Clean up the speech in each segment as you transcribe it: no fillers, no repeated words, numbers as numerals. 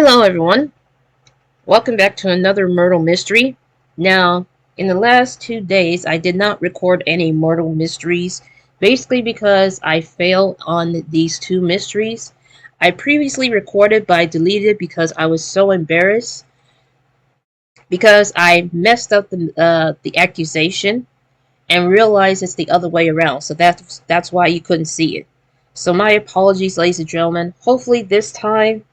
Hello everyone, welcome back to another Murdle mystery. Now, in the last 2 days I did not record any Murdle mysteries, basically because I failed on these two mysteries. I previously recorded but I deleted because I was so embarrassed because I messed up the accusation and realized it's the other way around, so that's why you couldn't see it. So my apologies, ladies and gentlemen. Hopefully this time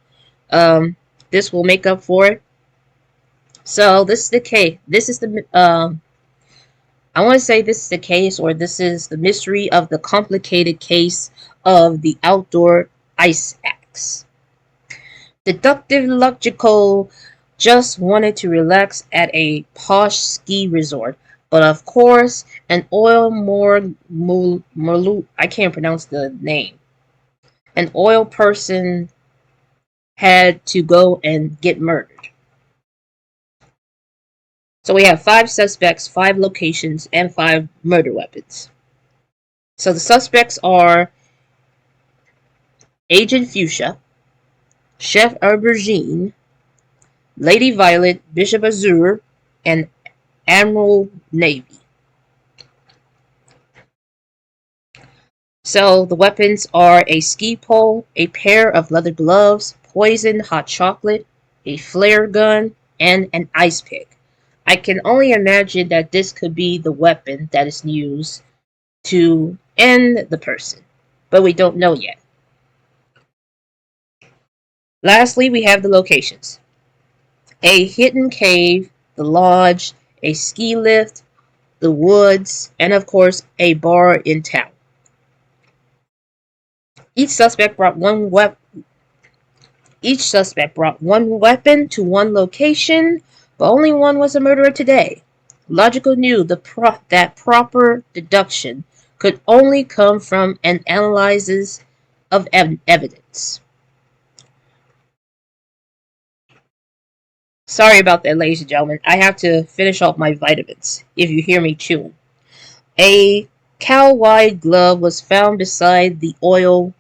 this will make up for it. So this is the case. This is the I want to say this is the case, or this is the mystery of the complicated case of the outdoor ice axe. Deductive Logico just wanted to relax at a posh ski resort, but of course, an oil I can't pronounce the name. An oil person had to go and get murdered. So we have 5 suspects, 5 locations, and 5 murder weapons. So the suspects are Agent Fuchsia, Chef Aubergine, Lady Violet, Bishop Azure, and Admiral Navy. So the weapons are a ski pole, a pair of leather gloves, poison hot chocolate, a flare gun, and an ice pick. I can only imagine that this could be the weapon that is used to end the person, but we don't know yet. Lastly, we have the locations. A hidden cave, the lodge, a ski lift, the woods, and of course, a bar in town. Each suspect brought one weapon to one location, but only one was a murderer today. Logico knew that proper deduction could only come from an analysis of evidence. Sorry about that, ladies and gentlemen. I have to finish off my vitamins, if you hear me chewing. A cow-wide glove was found beside the oil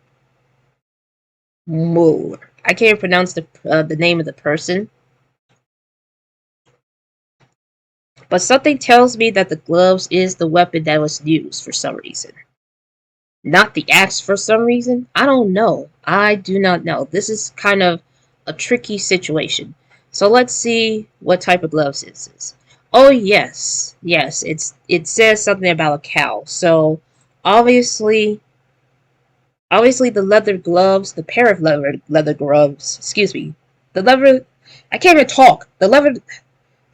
mogul. I can't pronounce the name of the person, but something tells me that the gloves is the weapon that was used for some reason. Not the axe for some reason. I don't know. I do not know. This is kind of a tricky situation. So let's see what type of gloves this is. Oh yes, it says something about a cow. So obviously the leather gloves, the pair of leather gloves. Excuse me, the leather. I can't even talk. The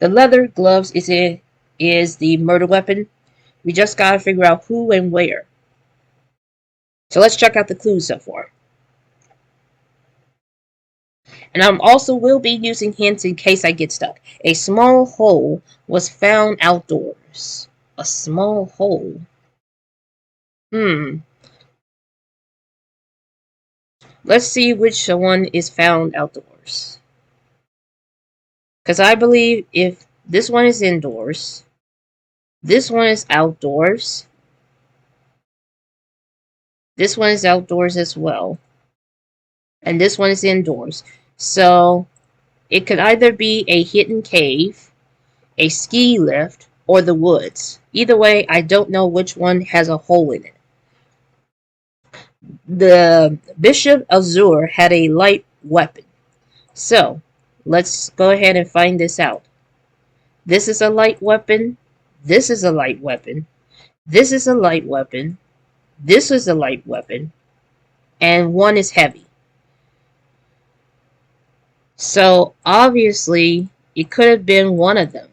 leather gloves is the murder weapon. We just gotta figure out who and where. So let's check out the clues so far. And I also will be using hints in case I get stuck. A small hole was found outdoors. A small hole. Let's see which one is found outdoors. Because I believe if this one is indoors, this one is outdoors, this one is outdoors as well, and this one is indoors. So it could either be a hidden cave, a ski lift, or the woods. Either way, I don't know which one has a hole in it. The Bishop Azure had a light weapon. So let's go ahead and find this out. This is a light weapon. This is a light weapon. This is a light weapon. This is a light weapon. And one is heavy. So obviously it could have been one of them.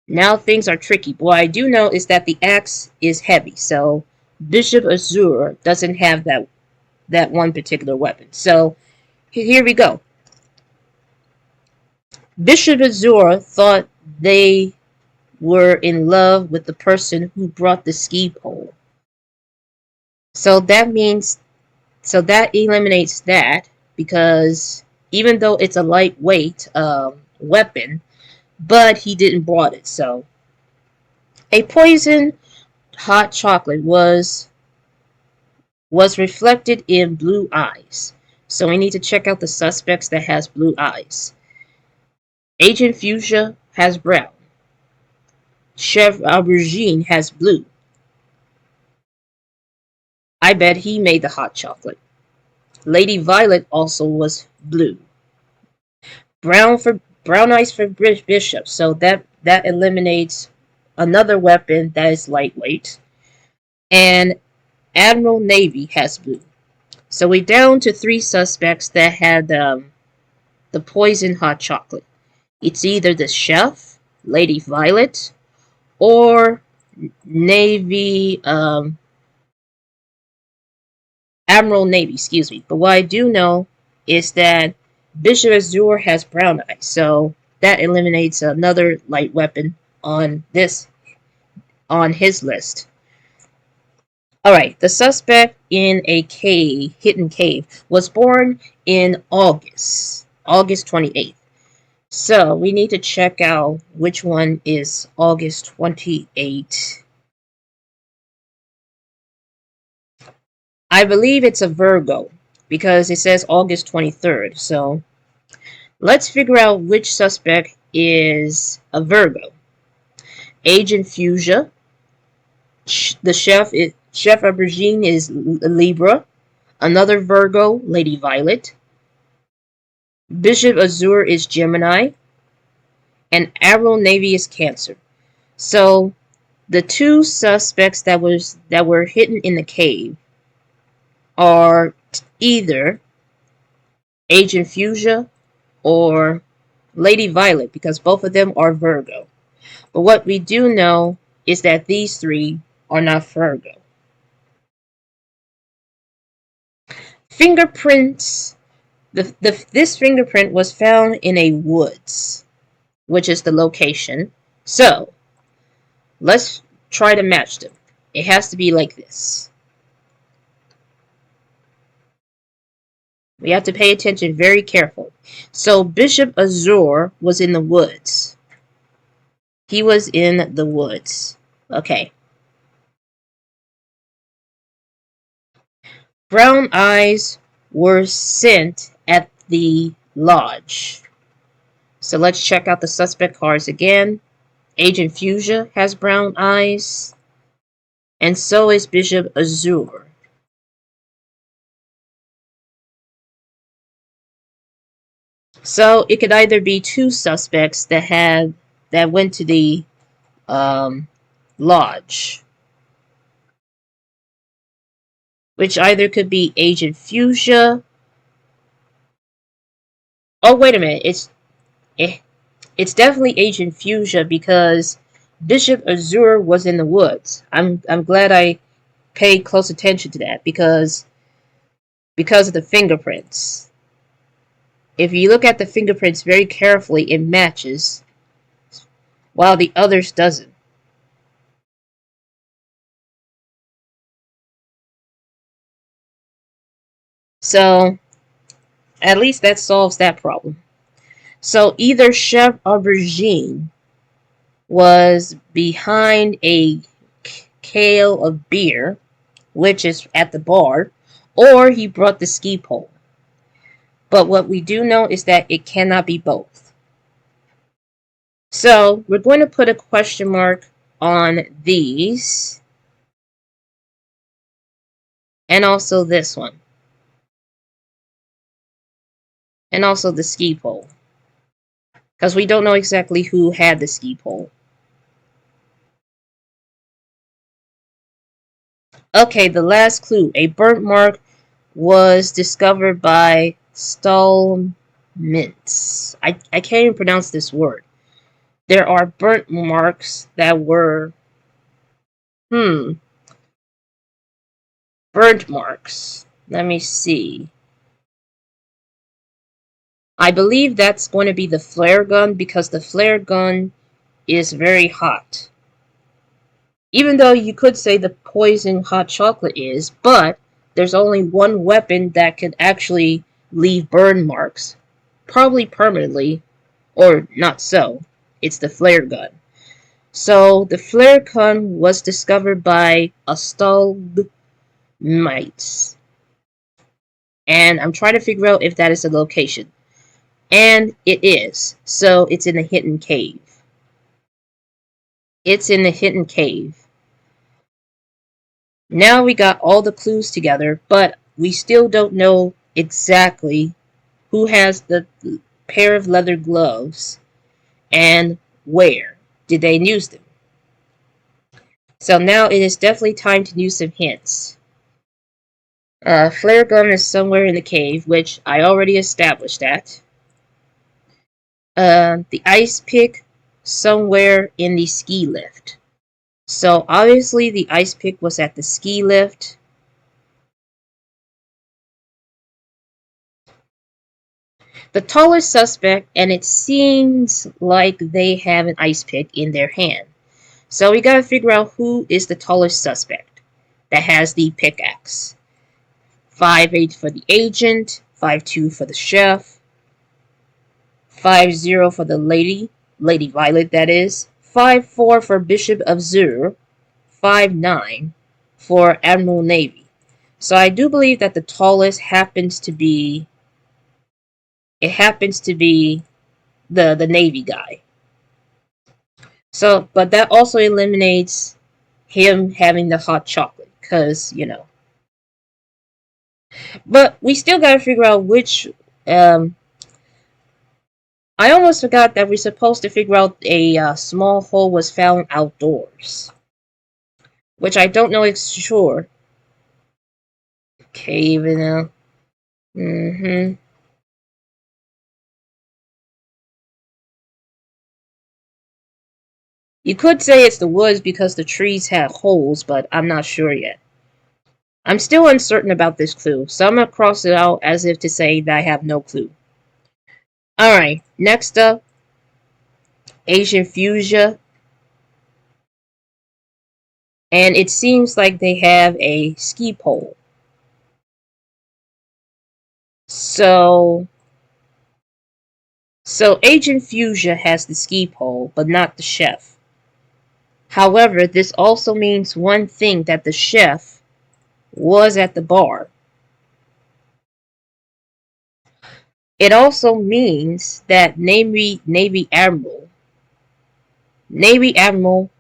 Now things are tricky. What I do know is that the axe is heavy. So Bishop Azure doesn't have that one particular weapon. So here we go. Bishop Azure thought they were in love with the person who brought the ski pole. So that eliminates that, because even though it's a lightweight weapon, but he didn't brought it. So a poison hot chocolate was reflected in blue eyes. So we need to check out the suspects that has blue eyes. Agent Fuchsia has brown. Chef Aubergine has blue. I bet he made the hot chocolate. Lady Violet also was blue. Brown eyes for Bishop, so that eliminates another weapon that is lightweight. And Admiral Navy has blue. So we're down to 3 suspects that had the poison hot chocolate. It's either the chef, Lady Violet, or Navy, Admiral Navy, excuse me. But what I do know is that Bishop Azure has brown eyes, so that eliminates another light weapon on his list. Alright, the suspect in a hidden cave, was born in August 28th. So we need to check out which one is August 28th. I believe it's a Virgo because it says August 23rd. So let's figure out which suspect is a Virgo. Agent Fuchsia. The Chef Aubergine is Libra. Another Virgo, Lady Violet. Bishop Azure is Gemini. And Admiral Navy is Cancer. So the 2 suspects that were hidden in the cave are either Agent Fuchsia or Lady Violet, because both of them are Virgo. But what we do know is that these 3 are not Virgo. Fingerprints. This fingerprint was found in a woods, which is the location. So let's try to match them. It has to be like this. We have to pay attention very carefully. So Bishop Azure was in the woods. He was in the woods. Okay. Brown eyes were sent at the lodge. So let's check out the suspect cards again. Agent Fuchsia has brown eyes. And so is Bishop Azure. So it could either be 2 suspects that went to the lodge, which either could be Agent Fuchsia. Oh, wait a minute. It's definitely Agent Fuchsia because Bishop Azure was in the woods. I'm glad I paid close attention to that because of the fingerprints. If you look at the fingerprints very carefully, it matches, while the others doesn't. So, at least that solves that problem. So, either Chef Aubergine was behind a kale of beer, which is at the bar, or he brought the ski pole. But what we do know is that it cannot be both. So we're going to put a question mark on these. And also this one. And also the ski pole. Because we don't know exactly who had the ski pole. Okay, the last clue. A burnt mark was discovered by Stallmintz. I can't even pronounce this word. There are burnt marks that were... burnt marks. Let me see. I believe that's going to be the flare gun because the flare gun is very hot. Even though you could say the poison hot chocolate is, but there's only one weapon that could actually leave burn marks. Probably permanently, or not so. It's the flare gun. So the flare gun was discovered by a stalagmites. And I'm trying to figure out if that is the location. And it is. So it's in a hidden cave. It's in the hidden cave. Now we got all the clues together, but we still don't know exactly who has the pair of leather gloves and where did they use them. So now it is definitely time to use some hints. Flare gun is somewhere in the cave, which I already established that. The ice pick somewhere in the ski lift. So obviously the ice pick was at the ski lift. The tallest suspect, and it seems like they have an ice pick in their hand. So we gotta figure out who is the tallest suspect that has the pickaxe. 5'8" for the agent, 5'2" for the chef, 5'0" for the Lady Violet that is, 5'4" for Bishop of Zur, 5'9" for Admiral Navy. So I do believe that the tallest happens to be the Navy guy. So, but that also eliminates him having the hot chocolate, because, you know. But we still gotta figure out which, I almost forgot that we're supposed to figure out a small hole was found outdoors. Which I don't know is sure. Cave in a... You could say it's the woods because the trees have holes, but I'm not sure yet. I'm still uncertain about this clue, so I'm gonna cross it out as if to say that I have no clue. Alright, next up, Asian Fuchsia. And it seems like they have a ski pole. So Agent Fuchsia has the ski pole, but not the chef. However, this also means one thing, that the chef was at the bar. It also means that Navy Admiral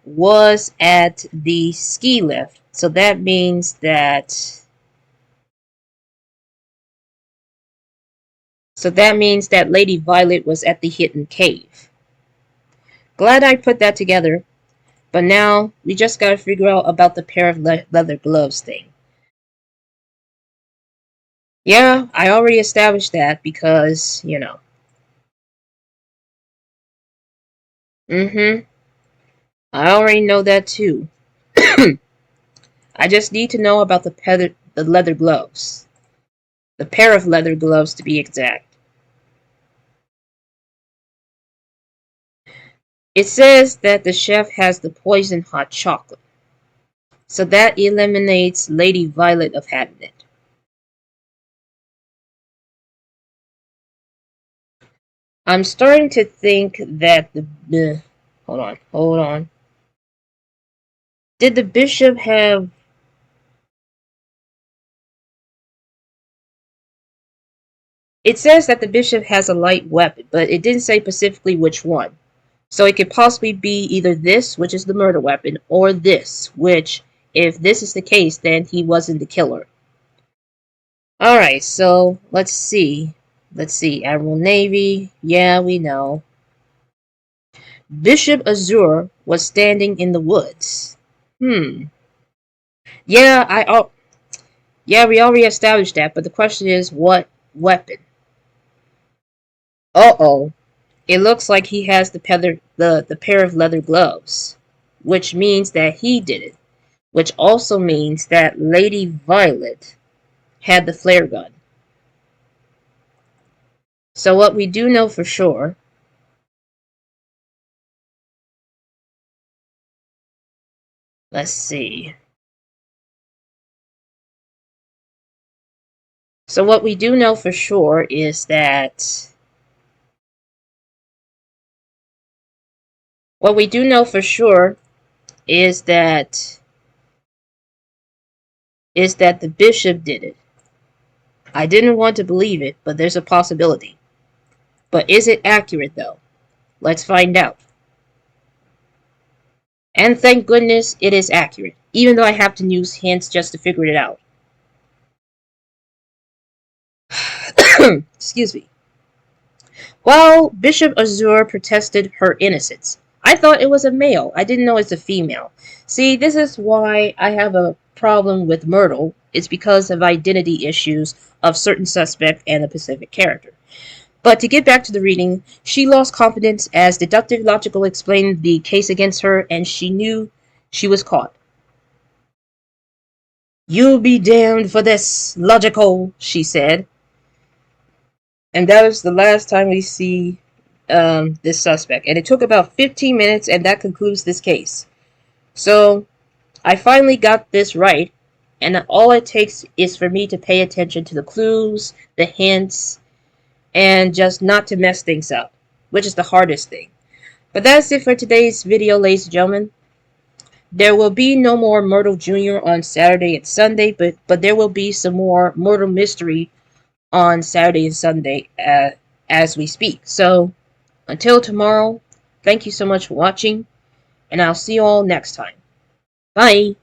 was at the ski lift. So that means that Lady Violet was at the hidden cave. Glad I put that together. But now we just gotta figure out about the pair of leather gloves thing. Yeah, I already established that because, you know. I already know that too. I just need to know about the leather gloves. The pair of leather gloves to be exact. It says that the chef has the poison hot chocolate. So that eliminates Lady Violet of having it. I'm starting to think that hold on. Did the bishop have... It says that the bishop has a light weapon, but it didn't say specifically which one. So it could possibly be either this, which is the murder weapon, or this, which, if this is the case, then he wasn't the killer. Alright, so let's see. Admiral Navy, yeah, we know. Bishop Azure was standing in the woods. Yeah, we already established that, but the question is, what weapon? Uh-oh. It looks like he has the pair of leather gloves, which means that he did it, which also means that Lady Violet had the flare gun. So what we do know for sure... Let's see. So what we do know for sure is that... What we do know for sure is that the bishop did it. I didn't want to believe it, but there's a possibility. But is it accurate, though? Let's find out. And thank goodness it is accurate, even though I have to use hints just to figure it out. Excuse me. While Bishop Azure protested her innocence, I thought it was a male. I didn't know it's a female. See, this is why I have a problem with Murdle. It's because of identity issues of certain suspect and the Pacific character. But to get back to the reading, she lost confidence as Deductive Logico explained the case against her, and she knew she was caught. "You'll be damned for this, Logico," she said. And that was the last time we see this suspect. And it took about 15 minutes, and that concludes this case. So I finally got this right, and all it takes is for me to pay attention to the clues, the hints, and just not to mess things up, which is the hardest thing. But that's it for today's video, ladies and gentlemen. There will be no more Myrtle Jr. on Saturday and Sunday, but there will be some more Murder Mystery on Saturday and Sunday as we speak. So until tomorrow, thank you so much for watching, and I'll see you all next time. Bye!